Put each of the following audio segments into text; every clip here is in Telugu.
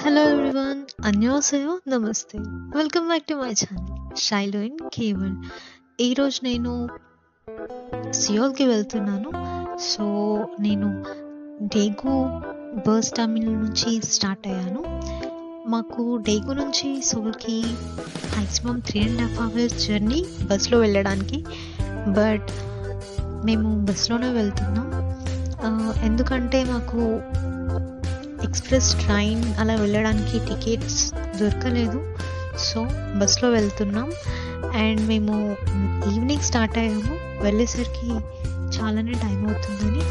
Hello everyone, annyeonghaseyo, namaste. Welcome back to my channel, Shiloh in K-World. ఈ రోజు నేను సియోల్కి వెళ్తున్నాను. సో నేను డేగు బస్ టర్మినల్ నుంచి స్టార్ట్ అయ్యాను. మాకు డేగు నుంచి సోల్కి మ్యాక్సిమం 3.5 hours జర్నీ బస్లో వెళ్ళడానికి. బట్ మేము బస్లోనే వెళ్తున్నాం, ఎందుకంటే మాకు ఎక్స్ప్రెస్ ట్రైన్ అలా వెళ్ళడానికి టికెట్స్ దొరకలేదు. సో బస్లో వెళ్తున్నాం. అండ్ మేము ఈవినింగ్ స్టార్ట్ అయ్యాము, వెళ్ళేసరికి చాలానే టైం అవుతుందని.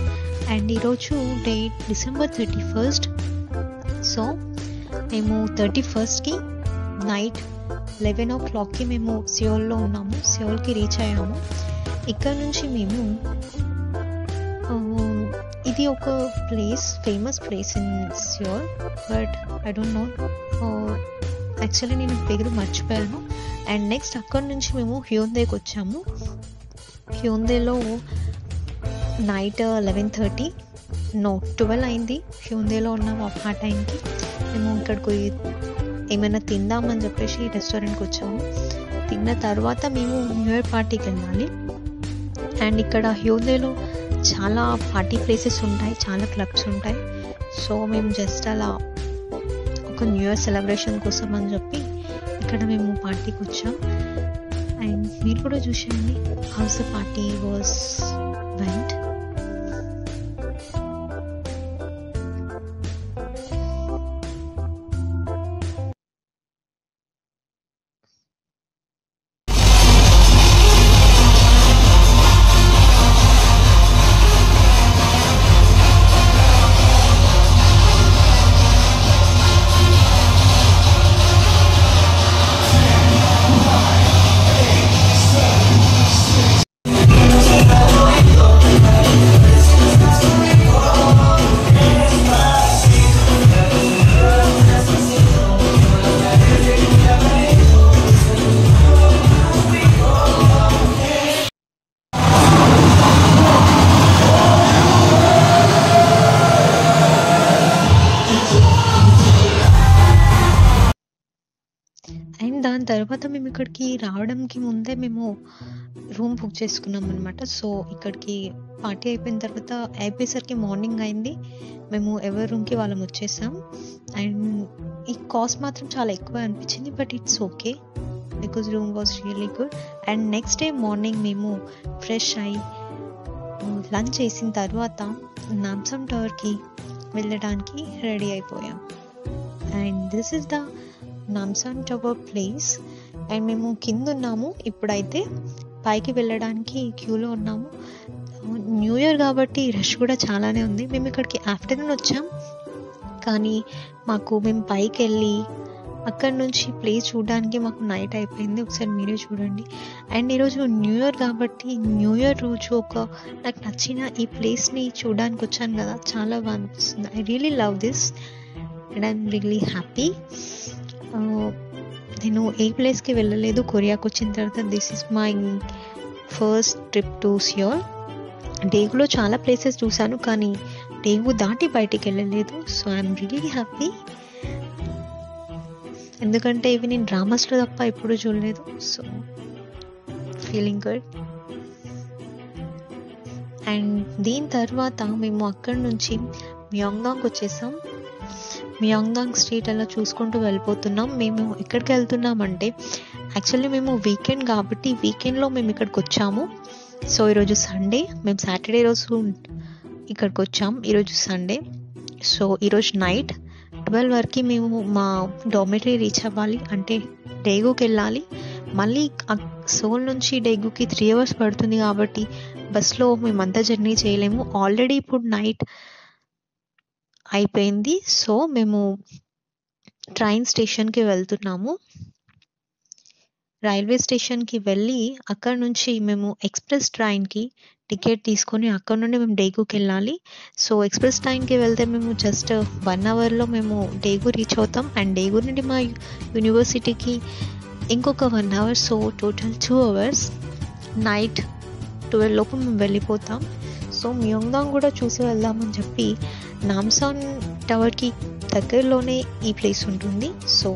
అండ్ ఈరోజు డేట్ December 31st. సో మేము 31st నైట్ 11 o'clock మేము సియోల్లో ఉన్నాము. సియోల్కి రీచ్ అయ్యాము. ఇక్కడ నుంచి మేము ఇది ఒక place, famous place in Seoul, but I don't know, actually నేను పేరు మర్చిపోయాను. అండ్ నెక్స్ట్ అక్కడ నుంచి మేము హ్యూందేకి వచ్చాము. హ్యూందేలో నైట్ 11:30 12 అయింది. హ్యూందేలో ఉన్నాము ఆ టైంకి. మేము ఇక్కడికి ఏమైనా తిందామని చెప్పేసి రెస్టారెంట్కి వచ్చాము. తిన్న తర్వాత మేము న్యూ ఇయర్ పార్టీకి వెళ్ళాలి. అండ్ ఇక్కడ హ్యూందేలో చాలా పార్టీ ప్లేసెస్ ఉంటాయి, చాలా క్లబ్స్ ఉంటాయి. సో మేము జస్ట్ అలా ఒక న్యూ ఇయర్ సెలబ్రేషన్ కోసం అని చెప్పి ఇక్కడ మేము పార్టీకి వచ్చాం. అండ్ మీరు కూడా చూసేయండి house the party was vent. And దాని తర్వాత మేము ఇక్కడికి రావడానికి ముందే మేము రూమ్ బుక్ చేసుకున్నాం అనమాట. సో ఇక్కడికి పార్టీ అయిపోయిన తర్వాత అయిపోయేసరికి మార్నింగ్ అయింది. మేము ఎవరి రూమ్కి వాళ్ళం వచ్చేసాం. అండ్ ఈ కాస్ట్ మాత్రం చాలా ఎక్కువ అనిపించింది, but it's okay because room was really good. And next day morning మేము ఫ్రెష్ అయ్యి లంచ్ చేసిన తర్వాత నామ్సమ్ టవర్కి వెళ్ళడానికి రెడీ అయిపోయాం. And this is the Namsan Tower place. అండ్ మేము కింద ఉన్నాము, ఇప్పుడైతే పైకి వెళ్ళడానికి క్యూలో ఉన్నాము. న్యూ ఇయర్ కాబట్టి రష్ కూడా చాలానే ఉంది. మేము ఇక్కడికి ఆఫ్టర్నూన్ వచ్చాం, కానీ మేము పైకి వెళ్ళి అక్కడి నుంచి ప్లేస్ చూడడానికి మాకు నైట్ అయిపోయింది. ఒకసారి మీరే చూడండి. అండ్ ఈరోజు న్యూ ఇయర్ కాబట్టి న్యూ ఇయర్ రోజు నాకు నచ్చిన ఈ ప్లేస్ని చూడడానికి వచ్చాను కదా, చాలా బాగా అనిపిస్తుంది. I really love this and I'm really happy. నేను ఏ ప్లేస్కి వెళ్ళలేదు కొరియాకి వచ్చిన తర్వాత. This is my first trip to Seoul. డేగులో చాలా ప్లేసెస్ చూశాను, కానీ డేగు దాటి బయటికి వెళ్ళలేదు. సో ఐఎమ్ రియలీ హ్యాపీ, ఎందుకంటే ఇవి నేను డ్రామాస్లో తప్ప ఎప్పుడూ చూడలేదు. So feeling good. అండ్ దీని తర్వాత మేము అక్కడి నుంచి మ్యాంగ్దాంగ్ వచ్చేసాం. మ్యాంగ్దాంగ్ స్ట్రీట్ అలా చూసుకుంటూ వెళ్ళిపోతున్నాం. మేము ఎక్కడికి వెళ్తున్నామంటే, యాక్చువల్లీ మేము వీకెండ్ కాబట్టి వీకెండ్లో మేము ఇక్కడికి వచ్చాము. సో ఈరోజు సండే, మేము సాటర్డే రోజు ఇక్కడికి వచ్చాం. ఈరోజు సండే. సో ఈరోజు నైట్ 12 వరకు మేము మా డార్మెటరీ రీచ్ అవ్వాలి, అంటే డేగుకి వెళ్ళాలి. మళ్ళీ సోల్ నుంచి డేగుకి 3 hours పడుతుంది కాబట్టి బస్లో మేమంతా జర్నీ చేయలేము. ఆల్రెడీ ఇప్పుడు నైట్ అయిపోయింది. సో మేము ట్రైన్ స్టేషన్కి వెళ్తున్నాము. రైల్వే స్టేషన్కి వెళ్ళి అక్కడ నుంచి మేము ఎక్స్ప్రెస్ ట్రైన్కి టికెట్ తీసుకొని అక్కడ నుండి మేము డేగుకి వెళ్ళాలి. సో ఎక్స్ప్రెస్ ట్రైన్కి వెళ్తే మేము జస్ట్ 1 hourలో మేము డేగు రీచ్ అవుతాం. అండ్ డేగు నుండి మా యూనివర్సిటీకి ఇంకొక 1 hour. So total 2 hours. Night 12 లోపు మేము వెళ్ళిపోతాం. సో మ్యాంగ్దాంగ్ కూడా చూసి వెళ్దామని చెప్పి నామ్సమ్ టవర్కి దగ్గరలోనే ఈ ప్లేస్ ఉంటుంది. So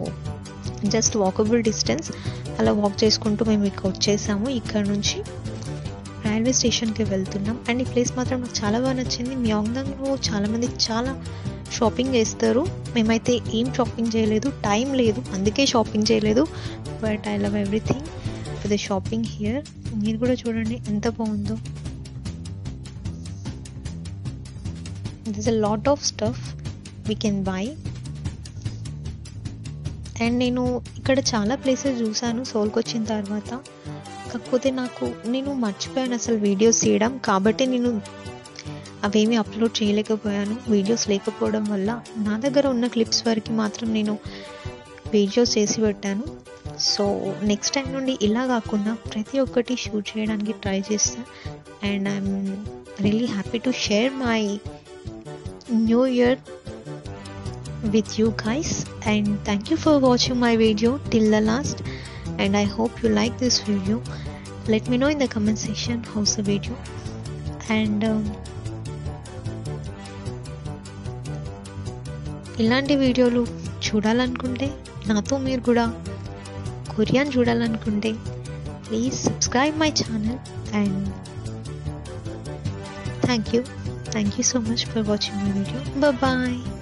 just walkable distance. అలా వాక్ చేసుకుంటూ మేము ఇక్కడ వచ్చేసాము. ఇక్కడ నుంచి రైల్వే స్టేషన్కి వెళ్తున్నాం. అండ్ ఈ ప్లేస్ మాత్రం నాకు చాలా బాగా నచ్చింది. మ్యాంగ్దాంగ్లో చాలామంది చాలా షాపింగ్ చేస్తారు. మేమైతే ఏం షాపింగ్ చేయలేదు, టైం లేదు, అందుకే షాపింగ్ చేయలేదు. But I love everything for the shopping here. మీరు కూడా చూడండి ఎంత బాగుందో. This a lot of stuff we can buy. And నేను ఇక్కడ చాలా ప్లేసెస్ చూసాను సోల్కి వచ్చిన తర్వాత. కాకపోతే నేను మర్చిపోయాను అసలు వీడియోస్ తీయడం. కాబట్టి నేను అవేమీ అప్లోడ్ చేయలేకపోయాను వీడియోస్ లేకపోవడం వల్ల. నా దగ్గర ఉన్న క్లిప్స్ వరకు మాత్రం నేను వీడియోస్ చేసి పెట్టాను. సో నెక్స్ట్ టైం నుండి ఇలా కాకుండా ప్రతి ఒక్కటి షూట్ చేయడానికి ట్రై చేస్తాను. And I'm really happy to share my new year with you guys, and thank you for watching my video till the last, and I hope you like this video. Let me know in the comment section how's the video. And ఇలాంటి వీడియోలు చూడాలనుకుంటే, నాతో మీరు కూడా కొరియన్ చూడాలనుకుంటే please subscribe my channel. And thank you so much for watching my video. Bye bye.